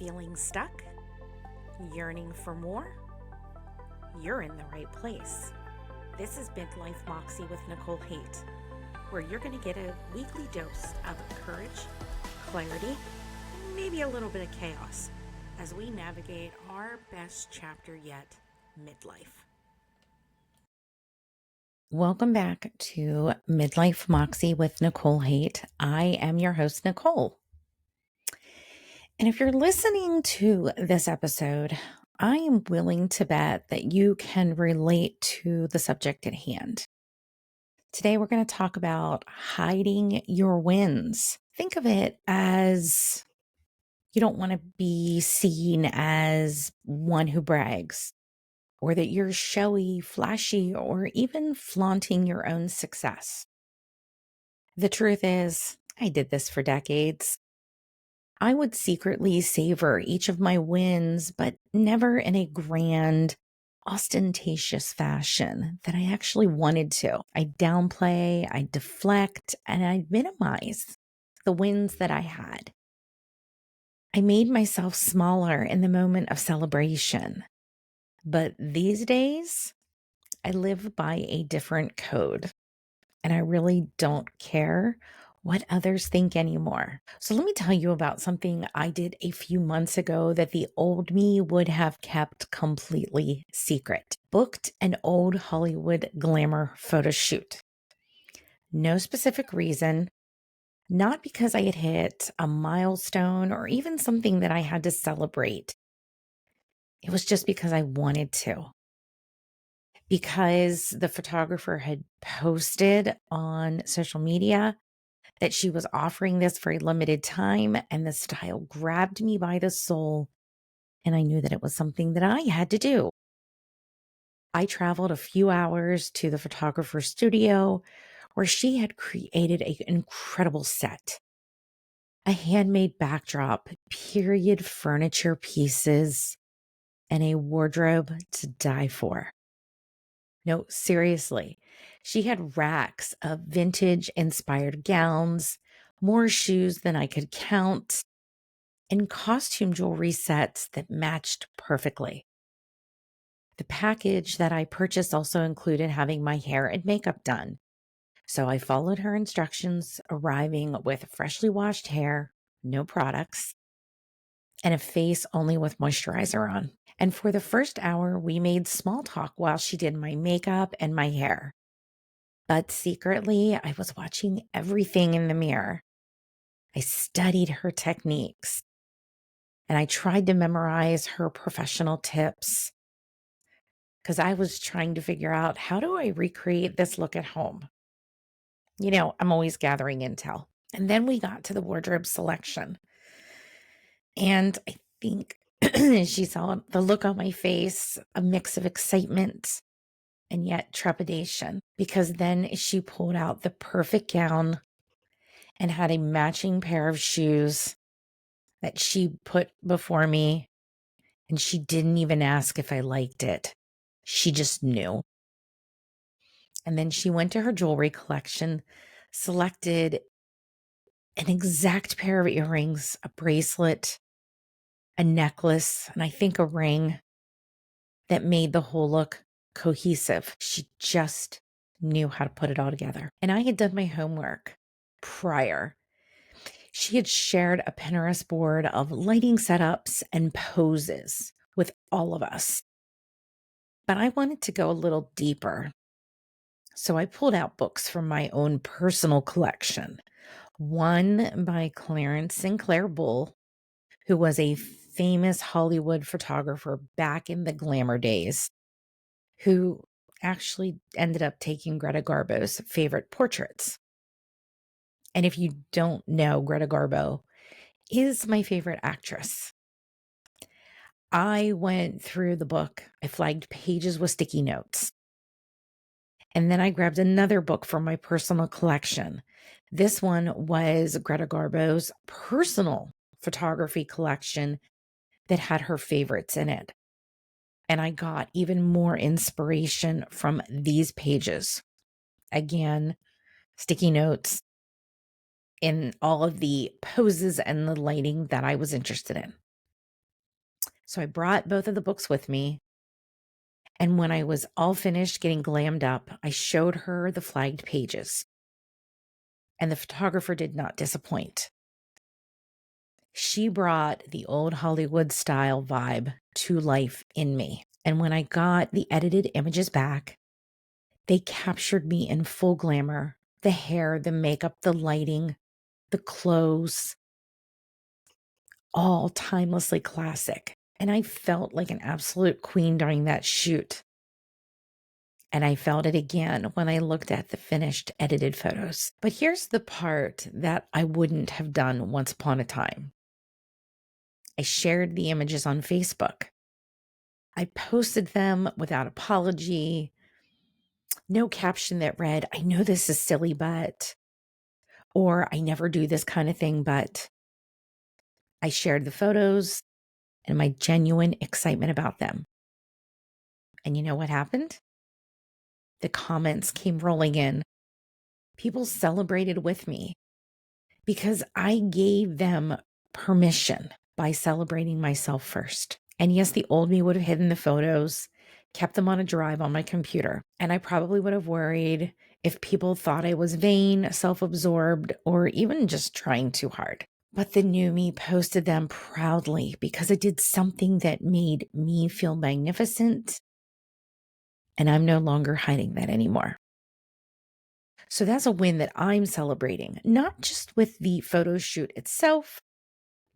Feeling stuck? Yearning for more? You're in the right place. This is Midlife Moxie with Nicole Haight, where you're going to get a weekly dose of courage, clarity, and maybe a little bit of chaos as we navigate our best chapter yet, midlife. Welcome back to Midlife Moxie with Nicole Haight. I am your host, Nicole. And if you're listening to this episode, I am willing to bet that you can relate to the subject at hand. Today, we're going to talk about hiding your wins. Think of it as you don't want to be seen as one who brags, or that you're showy, flashy, or even flaunting your own success. The truth is, I did this for decades. I would secretly savor each of my wins, but never in a grand, ostentatious fashion that I actually wanted to. I downplay, I deflect, and I minimize the wins that I had. I made myself smaller in the moment of celebration. But these days, I live by a different code, and I really don't care what others think anymore. So let me tell you about something I did a few months ago that the old me would have kept completely secret. Booked an old Hollywood glamour photo shoot. No specific reason, not because I had hit a milestone or even something that I had to celebrate. It was just because I wanted to. Because the photographer had posted on social media that she was offering this for a limited time, and the style grabbed me by the soul, and I knew that it was something that I had to do. I traveled a few hours to the photographer's studio where she had created an incredible set. A handmade backdrop, period furniture pieces, and a wardrobe to die for. No, seriously. She had racks of vintage-inspired gowns, more shoes than I could count, and costume jewelry sets that matched perfectly. The package that I purchased also included having my hair and makeup done. So I followed her instructions, arriving with freshly washed hair, no products, and a face only with moisturizer on. And for the first hour, we made small talk while she did my makeup and my hair. But secretly, I was watching everything in the mirror. I studied her techniques, and I tried to memorize her professional tips because I was trying to figure out, how do I recreate this look at home? You know, I'm always gathering intel. And then we got to the wardrobe selection. And I think she saw the look on my face, a mix of excitement and yet trepidation, because then she pulled out the perfect gown and had a matching pair of shoes that she put before me. And she didn't even ask if I liked it. She just knew. And then she went to her jewelry collection, selected an exact pair of earrings, a bracelet, a necklace, and I think a ring that made the whole look cohesive. She just knew how to put it all together. And I had done my homework prior. She had shared a Pinterest board of lighting setups and poses with all of us. But I wanted to go a little deeper. So I pulled out books from my own personal collection. One by Clarence Sinclair Bull, who was a famous Hollywood photographer back in the glamour days, who actually ended up taking Greta Garbo's favorite portraits. And if you don't know, Greta Garbo is my favorite actress. I went through the book. I flagged pages with sticky notes. And then I grabbed another book from my personal collection. This one was Greta Garbo's personal photography collection that had her favorites in it. And I got even more inspiration from these pages. Again, sticky notes in all of the poses and the lighting that I was interested in. So I brought both of the books with me. And when I was all finished getting glammed up, I showed her the flagged pages. And the photographer did not disappoint. She brought the old Hollywood style vibe to life in me. And when I got the edited images back, they captured me in full glamour. The hair, the makeup, the lighting, the clothes, all timelessly classic. And I felt like an absolute queen during that shoot. And I felt it again when I looked at the finished edited photos. But here's the part that I wouldn't have done once upon a time. I shared the images on Facebook. I posted them without apology, no caption that read, "I know this is silly, but," or "I never do this kind of thing, but." I shared the photos and my genuine excitement about them. And you know what happened? The comments came rolling in. People celebrated with me because I gave them permission by celebrating myself first. And yes, the old me would have hidden the photos, kept them on a drive on my computer. And I probably would have worried if people thought I was vain, self-absorbed, or even just trying too hard. But the new me posted them proudly because it did something that made me feel magnificent. And I'm no longer hiding that anymore. So that's a win that I'm celebrating, not just with the photo shoot itself,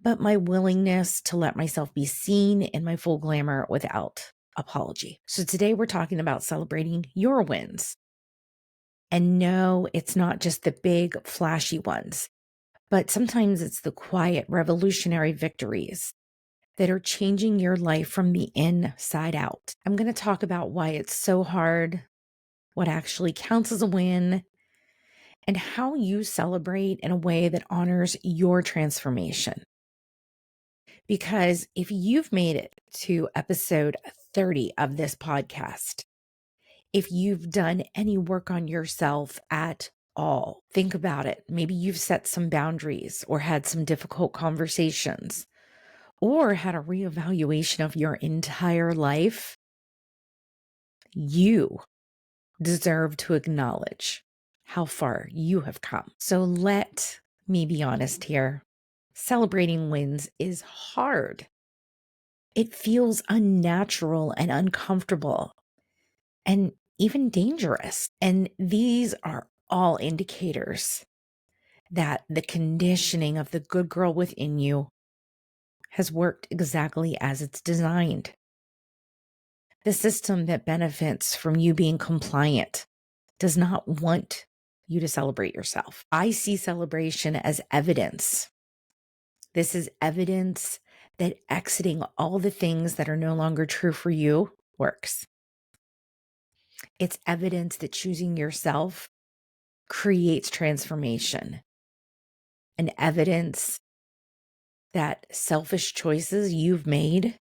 but my willingness to let myself be seen in my full glamour without apology. So today we're talking about celebrating your wins. And no, it's not just the big, flashy ones, but sometimes it's the quiet, revolutionary victories that are changing your life from the inside out. I'm going to talk about why it's so hard, what actually counts as a win, and how you celebrate in a way that honors your transformation. Because if you've made it to episode 30 of this podcast, if you've done any work on yourself at all, think about it. Maybe you've set some boundaries or had some difficult conversations or had a reevaluation of your entire life. You deserve to acknowledge how far you have come. So let me be honest here. Celebrating wins is hard. It feels unnatural and uncomfortable and even dangerous. And these are all indicators that the conditioning of the good girl within you has worked exactly as it's designed. The system that benefits from you being compliant does not want you to celebrate yourself. I see celebration as evidence. This is evidence that exiting all the things that are no longer true for you works. It's evidence that choosing yourself creates transformation, and evidence that selfish choices you've made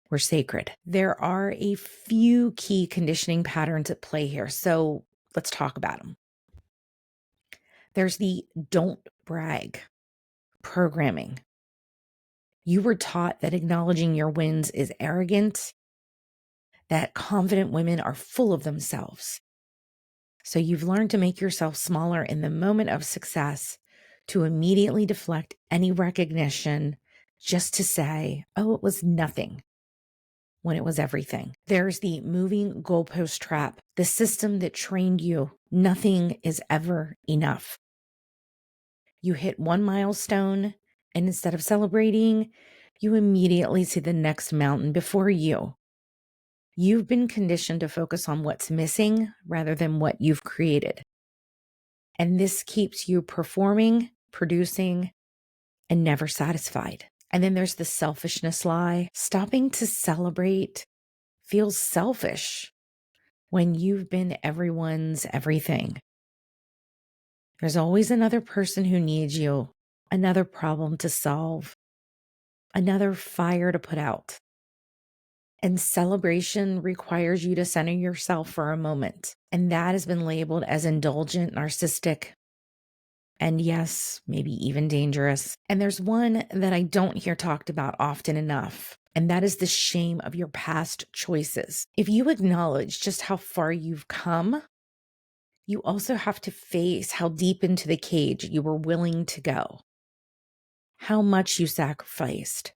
were sacred. There are a few key conditioning patterns at play here, so let's talk about them. There's the don't brag programming. You were taught that acknowledging your wins is arrogant, that confident women are full of themselves. So you've learned to make yourself smaller in the moment of success to immediately deflect any recognition just to say, oh, it was nothing when it was everything. There's the moving goalpost trap, the system that trained you. Nothing is ever enough. You hit one milestone, and instead of celebrating, you immediately see the next mountain before you. You've been conditioned to focus on what's missing rather than what you've created. And this keeps you performing, producing, and never satisfied. And then there's the selfishness lie. Stopping to celebrate feels selfish when you've been everyone's everything. There's always another person who needs you, another problem to solve, another fire to put out. And celebration requires you to center yourself for a moment. And that has been labeled as indulgent, narcissistic, and yes, maybe even dangerous. And there's one that I don't hear talked about often enough, and that is the shame of your past choices. If you acknowledge just how far you've come, you also have to face how deep into the cage you were willing to go, how much you sacrificed,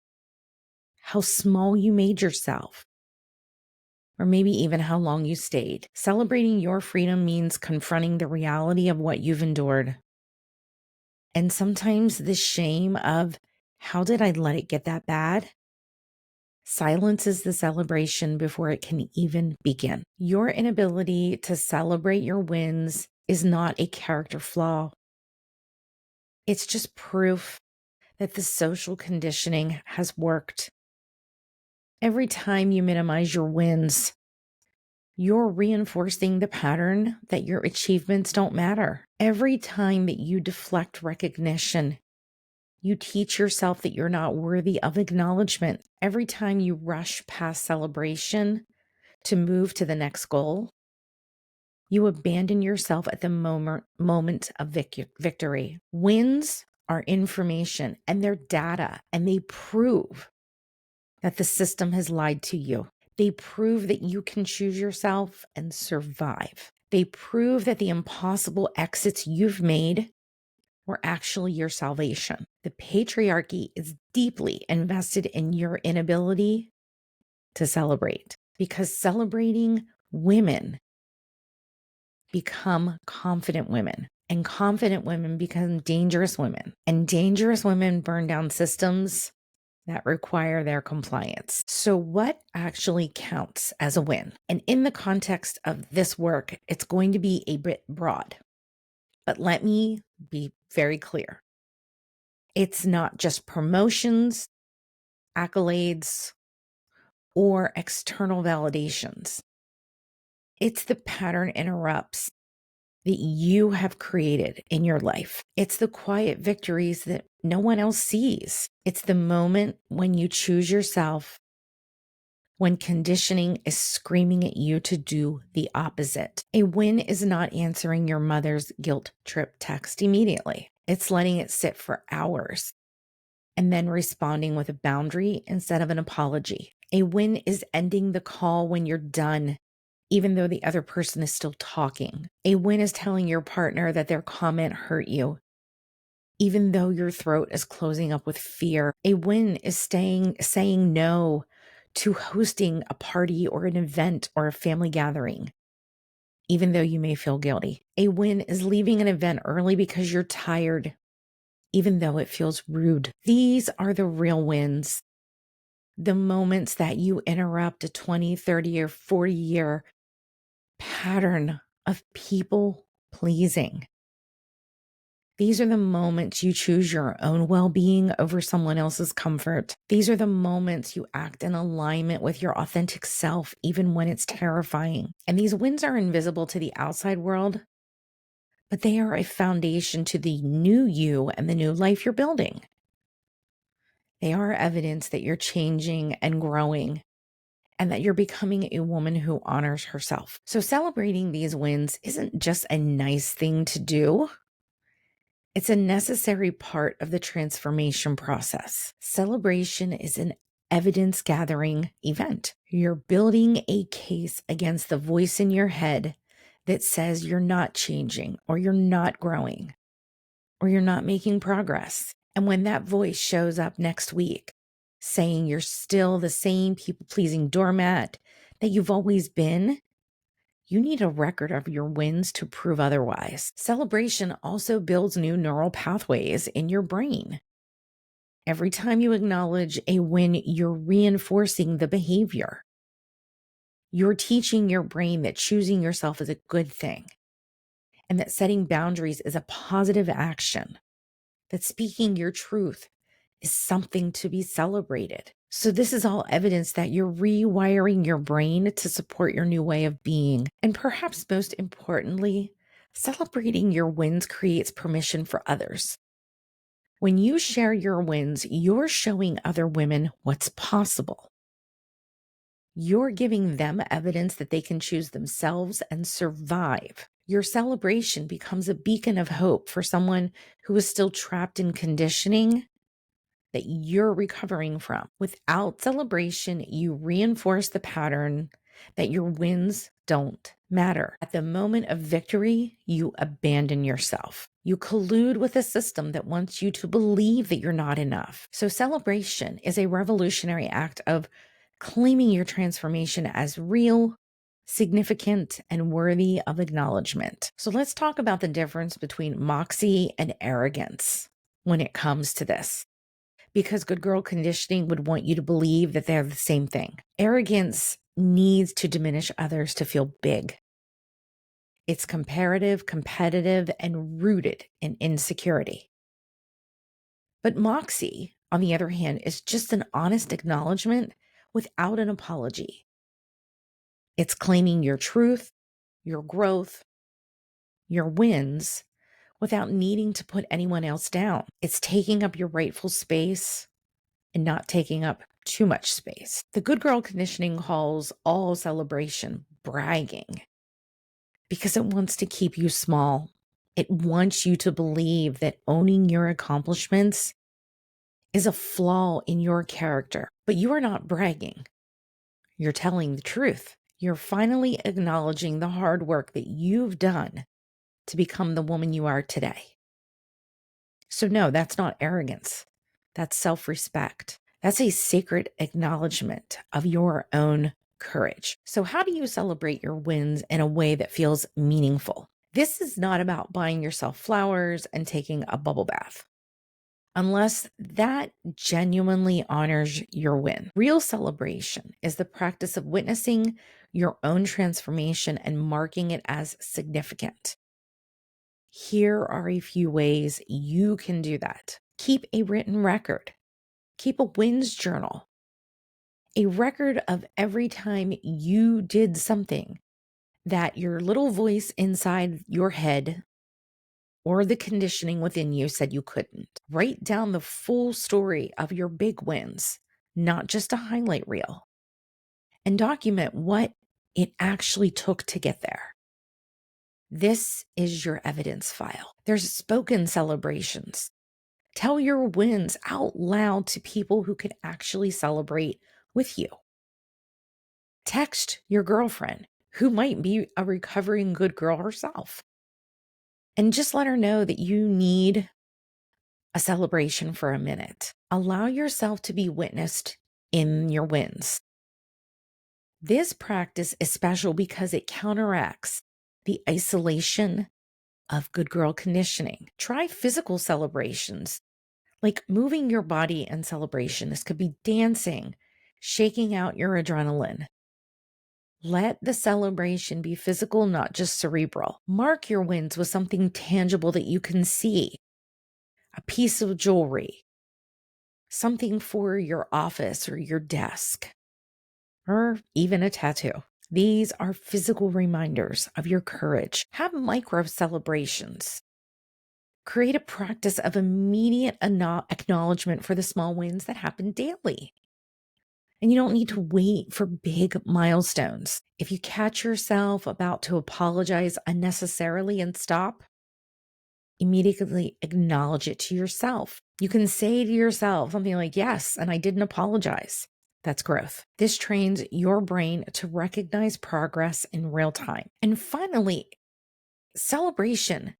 how small you made yourself, or maybe even how long you stayed. Celebrating your freedom means confronting the reality of what you've endured. And sometimes the shame of, how did I let it get that bad? Silences the celebration before it can even begin. Your inability to celebrate your wins is not a character flaw. It's just proof that the social conditioning has worked. Every time you minimize your wins, you're reinforcing the pattern that your achievements don't matter. Every time that you deflect recognition, you teach yourself that you're not worthy of acknowledgement. Every time you rush past celebration to move to the next goal, you abandon yourself at the moment of victory. Wins are information and they're data, and they prove that the system has lied to you. They prove that you can choose yourself and survive. They prove that the impossible exits you've made were actually your salvation. The patriarchy is deeply invested in your inability to celebrate, because celebrating women become confident women, and confident women become dangerous women, and dangerous women burn down systems that require their compliance. So what actually counts as a win? And in the context of this work, it's going to be a bit broad, but let me be very clear. It's not just promotions, accolades, or external validations. It's the pattern interrupts that you have created in your life. It's the quiet victories that no one else sees. It's the moment when you choose yourself, when conditioning is screaming at you to do the opposite. A win is not answering your mother's guilt trip text immediately. It's letting it sit for hours and then responding with a boundary instead of an apology. A win is ending the call when you're done, even though the other person is still talking. A win is telling your partner that their comment hurt you, even though your throat is closing up with fear. A win is saying no to hosting a party or an event or a family gathering, even though you may feel guilty. A win is leaving an event early because you're tired, even though it feels rude. These are the real wins. The moments that you interrupt a 20, 30, or 40-year pattern of people pleasing. These are the moments you choose your own well-being over someone else's comfort. These are the moments you act in alignment with your authentic self, even when it's terrifying. And these wins are invisible to the outside world, but they are a foundation to the new you and the new life you're building. They are evidence that you're changing and growing, and that you're becoming a woman who honors herself. So celebrating these wins isn't just a nice thing to do. It's a necessary part of the transformation process. Celebration is an evidence-gathering event. You're building a case against the voice in your head that says you're not changing, or you're not growing, or you're not making progress. And when that voice shows up next week saying you're still the same people-pleasing doormat that you've always been, you need a record of your wins to prove otherwise. Celebration also builds new neural pathways in your brain. Every time you acknowledge a win, you're reinforcing the behavior. You're teaching your brain that choosing yourself is a good thing, and that setting boundaries is a positive action, that speaking your truth is something to be celebrated. So this is all evidence that you're rewiring your brain to support your new way of being. And perhaps most importantly, celebrating your wins creates permission for others. When you share your wins, you're showing other women what's possible. You're giving them evidence that they can choose themselves and survive. Your celebration becomes a beacon of hope for someone who is still trapped in conditioning that you're recovering from. Without celebration, you reinforce the pattern that your wins don't matter. At the moment of victory, you abandon yourself. You collude with a system that wants you to believe that you're not enough. So celebration is a revolutionary act of claiming your transformation as real, significant, and worthy of acknowledgement. So let's talk about the difference between moxie and arrogance when it comes to this, because good girl conditioning would want you to believe that they're the same thing. Arrogance needs to diminish others to feel big. It's comparative, competitive, and rooted in insecurity. But moxie, on the other hand, is just an honest acknowledgement without an apology. It's claiming your truth, your growth, your wins without needing to put anyone else down. It's taking up your rightful space and not taking up too much space. The good girl conditioning calls all celebration bragging because it wants to keep you small. It wants you to believe that owning your accomplishments is a flaw in your character. But you are not bragging. You're telling the truth. You're finally acknowledging the hard work that you've done to become the woman you are today. So no, that's not arrogance. That's self-respect. That's a sacred acknowledgement of your own courage. So how do you celebrate your wins in a way that feels meaningful? This is not about buying yourself flowers and taking a bubble bath, unless that genuinely honors your win. Real celebration is the practice of witnessing your own transformation and marking it as significant. Here are a few ways you can do that. Keep a written record. Keep a wins journal. A record of every time you did something that your little voice inside your head or the conditioning within you said you couldn't. Write down the full story of your big wins, not just a highlight reel, and document what it actually took to get there. This is your evidence file. There's spoken celebrations. Tell your wins out loud to people who can actually celebrate with you. Text your girlfriend, who might be a recovering good girl herself, and just let her know that you need a celebration for a minute. Allow yourself to be witnessed in your wins. This practice is special because it counteracts the isolation of good girl conditioning. Try physical celebrations, like moving your body in celebration. This could be dancing, shaking out your adrenaline. Let the celebration be physical, not just cerebral. Mark your wins with something tangible that you can see. A piece of jewelry, something for your office or your desk, or even a tattoo. These are physical reminders of your courage. Have micro celebrations. Create a practice of immediate acknowledgement for the small wins that happen daily. And you don't need to wait for big milestones. If you catch yourself about to apologize unnecessarily and stop, immediately acknowledge it to yourself. You can say to yourself something like, yes, and I didn't apologize. That's growth. This trains your brain to recognize progress in real time. And finally, celebration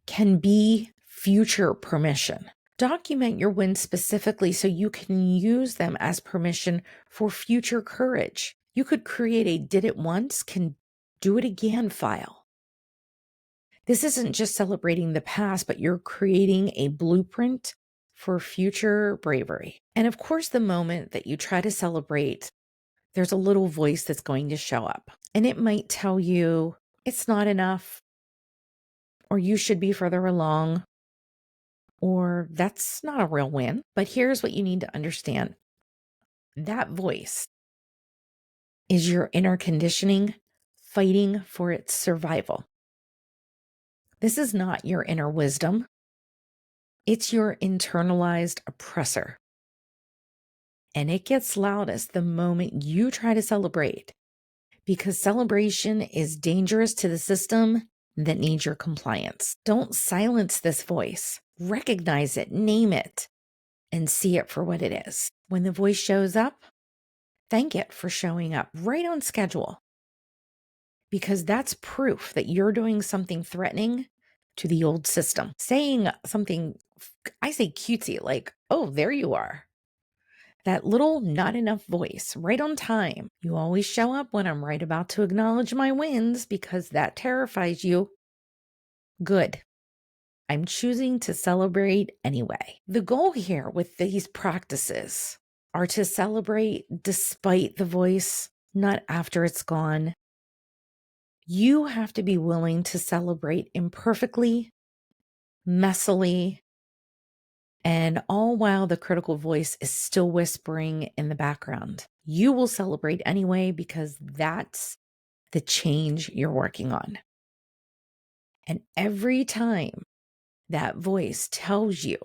can be future permission. Document your wins specifically so you can use them as permission for future courage. You could create a did it once, can do it again file. This isn't just celebrating the past, but you're creating a blueprint for future bravery. And of course, the moment that you try to celebrate, there's a little voice that's going to show up, and it might tell you it's not enough, or you should be further along, or that's not a real win. But here's what you need to understand. That voice is your inner conditioning fighting for its survival. This is not your inner wisdom. It's your internalized oppressor. And it gets loudest the moment you try to celebrate, because celebration is dangerous to the system that need your compliance. Don't silence this voice. Recognize it, name it, and see it for what it is. When the voice shows up, thank it for showing up right on schedule, because that's proof that you're doing something threatening to the old system. Saying something, I say cutesy, like, oh, there you are. That little not enough voice, right on time. You always show up when I'm right about to acknowledge my wins because that terrifies you. Good. I'm choosing to celebrate anyway. The goal here with these practices are to celebrate despite the voice, not after it's gone. You have to be willing to celebrate imperfectly, messily, and all while the critical voice is still whispering in the background. You will celebrate anyway because that's the change you're working on. And every time that voice tells you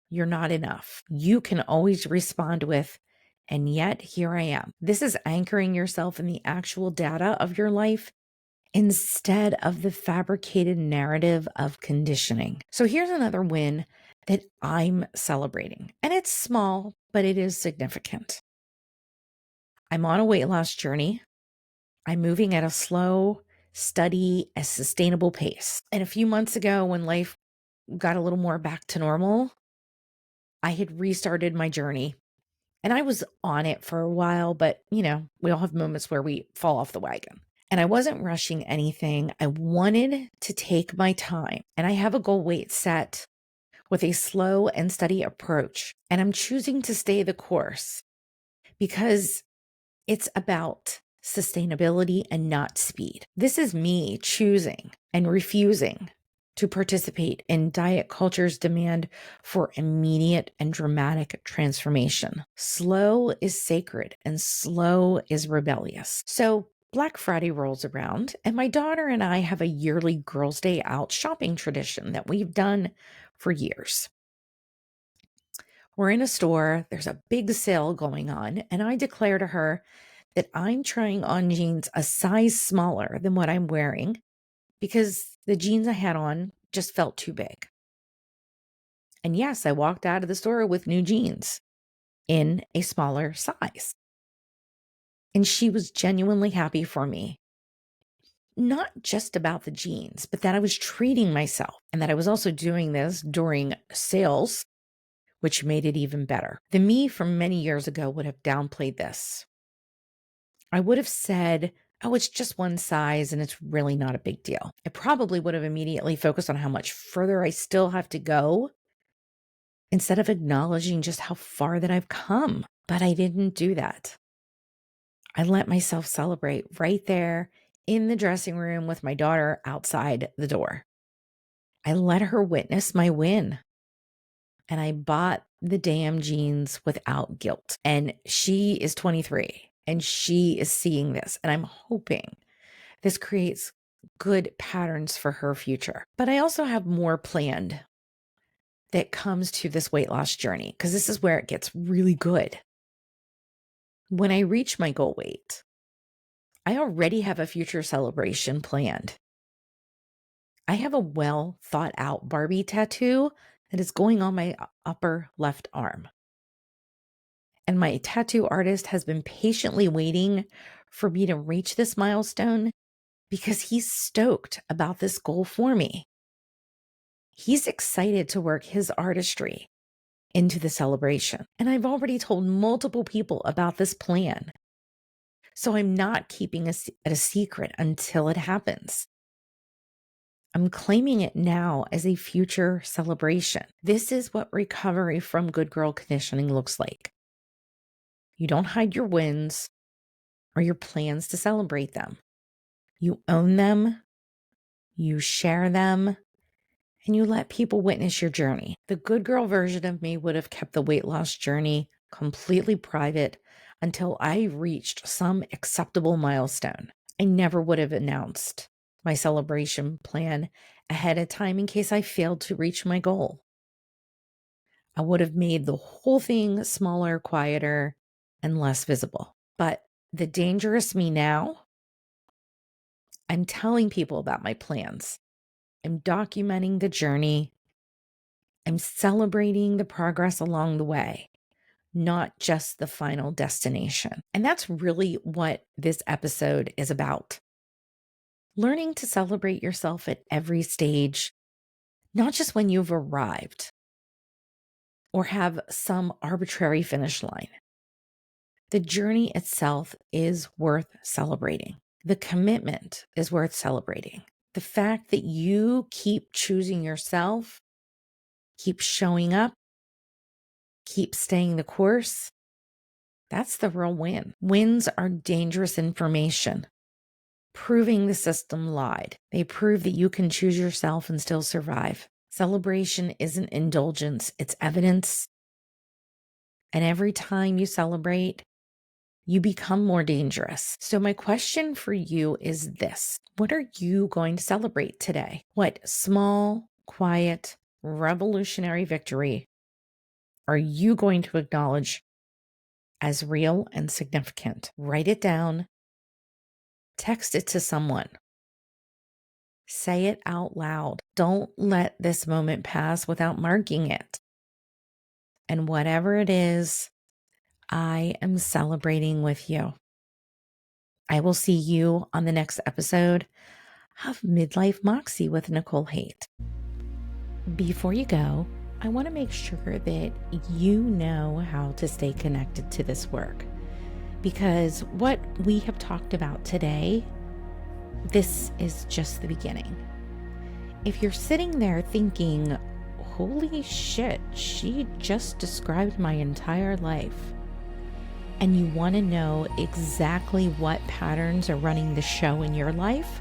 you're not enough, you can always respond with, and yet here I am. This is anchoring yourself in the actual data of your life instead of the fabricated narrative of conditioning. So here's another win that I'm celebrating. And it's small, but it is significant. I'm on a weight loss journey. I'm moving at a slow, steady, a sustainable pace. And a few months ago, when life got a little more back to normal, I had restarted my journey. And I was on it for a while, but we all have moments where we fall off the wagon. And I wasn't rushing anything. I wanted to take my time. And I have a goal weight set with a slow and steady approach. And I'm choosing to stay the course because it's about sustainability and not speed. This is me choosing and refusing to participate in diet culture's demand for immediate and dramatic transformation. Slow is sacred and slow is rebellious. So Black Friday rolls around, and my daughter and I have a yearly Girls' Day Out shopping tradition that we've done for years. We're in a store, there's a big sale going on, and I declare to her that I'm trying on jeans a size smaller than what I'm wearing because the jeans I had on just felt too big. And yes, I walked out of the store with new jeans in a smaller size. And she was genuinely happy for me. Not just about the jeans, but that I was treating myself and that I was also doing this during sales, which made it even better. The me from many years ago would have downplayed this. I would have said, oh, it's just one size and it's really not a big deal. I probably would have immediately focused on how much further I still have to go instead of acknowledging just how far that I've come. But I didn't do that. I let myself celebrate right there in the dressing room with my daughter outside the door. I let her witness my win. And I bought the damn jeans without guilt. And she is 23 and she is seeing this. And I'm hoping this creates good patterns for her future. But I also have more planned that comes to this weight loss journey because this is where it gets really good. When I reach my goal weight, I already have a future celebration planned. I have a well thought out Barbie tattoo that is going on my upper left arm. And my tattoo artist has been patiently waiting for me to reach this milestone because he's stoked about this goal for me. He's excited to work his artistry into the celebration. And I've already told multiple people about this plan. So I'm not keeping it a secret until it happens. I'm claiming it now as a future celebration. This is what recovery from good girl conditioning looks like. You don't hide your wins or your plans to celebrate them. You own them, you share them, and you let people witness your journey. The good girl version of me would have kept the weight loss journey completely private until I reached some acceptable milestone. I never would have announced my celebration plan ahead of time in case I failed to reach my goal. I would have made the whole thing smaller, quieter, and less visible. But the dangerous me now, I'm telling people about my plans. I'm documenting the journey. I'm celebrating the progress along the way, not just the final destination. And that's really what this episode is about. Learning to celebrate yourself at every stage, not just when you've arrived or have some arbitrary finish line. The journey itself is worth celebrating. The commitment is worth celebrating. The fact that you keep choosing yourself, keep showing up, keep staying the course, that's the real win. Wins are dangerous information, proving the system lied. They prove that you can choose yourself and still survive. Celebration isn't indulgence, it's evidence. And every time you celebrate, you become more dangerous. So my question for you is this: what are you going to celebrate today? What small, quiet, revolutionary victory are you going to acknowledge as real and significant? Write it down. Text it to someone. Say it out loud. Don't let this moment pass without marking it. And whatever it is, I am celebrating with you. I will see you on the next episode of Midlife Moxie with Nicole Haight. Before you go, I want to make sure that you know how to stay connected to this work, because what we have talked about today, this is just the beginning. If you're sitting there thinking, holy shit, she just described my entire life, and you want to know exactly what patterns are running the show in your life,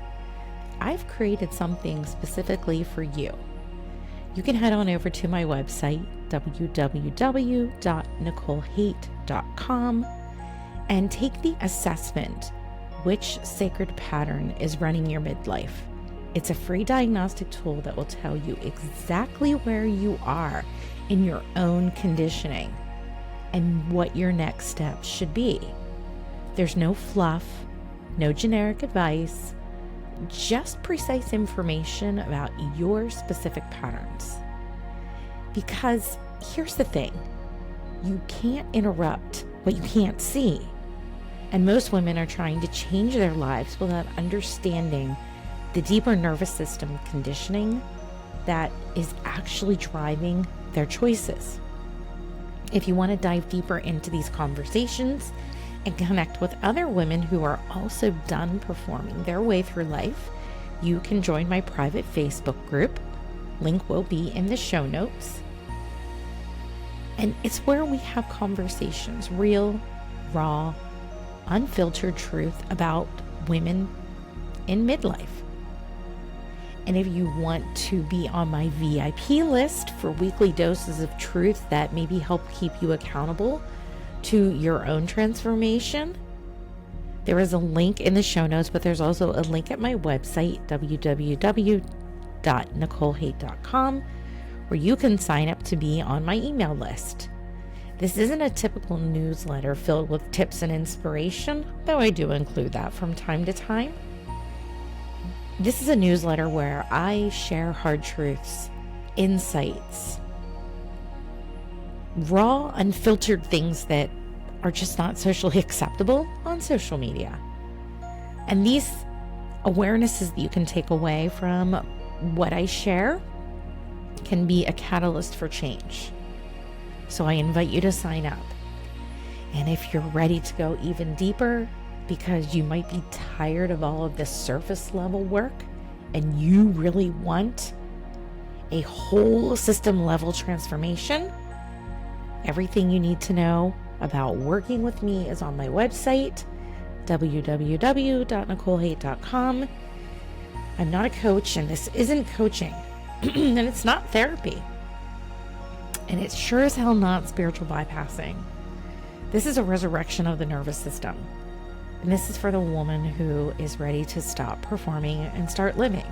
I've created something specifically for you. You can head on over to my website, www.nicolehaight.com, and take the assessment, which sacred pattern is running your midlife. It's a free diagnostic tool that will tell you exactly where you are in your own conditioning and what your next steps should be. There's no fluff, no generic advice, just precise information about your specific patterns. Because here's the thing, you can't interrupt what you can't see. And most women are trying to change their lives without understanding the deeper nervous system conditioning that is actually driving their choices. If you want to dive deeper into these conversations and connect with other women who are also done performing their way through life, you can join my private Facebook group. Link will be in the show notes. And it's where we have conversations, real, raw, unfiltered truth about women in midlife. And if you want to be on my VIP list for weekly doses of truth that maybe help keep you accountable to your own transformation, there is a link in the show notes, but there's also a link at my website, www.nicolehaight.com, where you can sign up to be on my email list. This isn't a typical newsletter filled with tips and inspiration, though I do include that from time to time. This is a newsletter where I share hard truths, insights, raw, unfiltered things that are just not socially acceptable on social media. And these awarenesses that you can take away from what I share can be a catalyst for change. So I invite you to sign up. And if you're ready to go even deeper, because you might be tired of all of this surface level work and you really want a whole system level transformation, everything you need to know about working with me is on my website, www.nicolehaight.com. I'm not a coach, and this isn't coaching, and it's not therapy, and it's sure as hell not spiritual bypassing. This is a resurrection of the nervous system. And this is for the woman who is ready to stop performing and start living.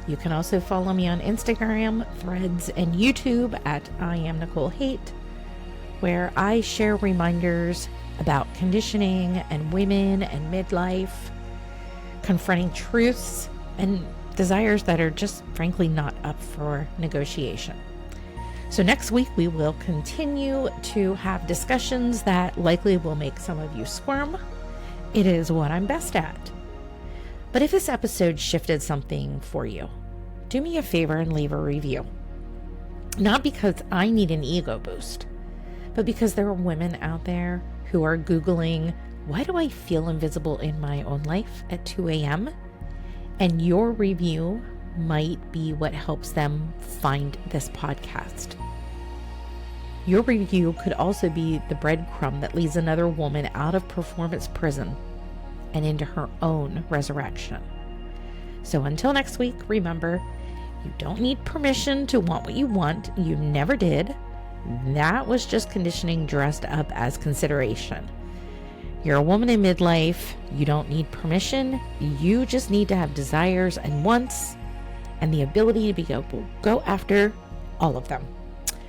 You can also follow me on Instagram, Threads, and YouTube at I am Nicole Haight, where I share reminders about conditioning and women and midlife, confronting truths, and desires that are just frankly not up for negotiation. So next week, we will continue to have discussions that likely will make some of you squirm. It is what I'm best at. But if this episode shifted something for you, do me a favor and leave a review. Not because I need an ego boost, but because there are women out there who are Googling, why do I feel invisible in my own life at 2 a.m.? And your review might be what helps them find this podcast. Your review could also be the breadcrumb that leads another woman out of performance prison and into her own resurrection. So until next week, remember, you don't need permission to want what you want. You never did. That was just conditioning dressed up as consideration. You're a woman in midlife. You don't need permission. You just need to have desires and wants and the ability to go after all of them.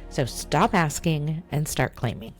So stop asking and start claiming.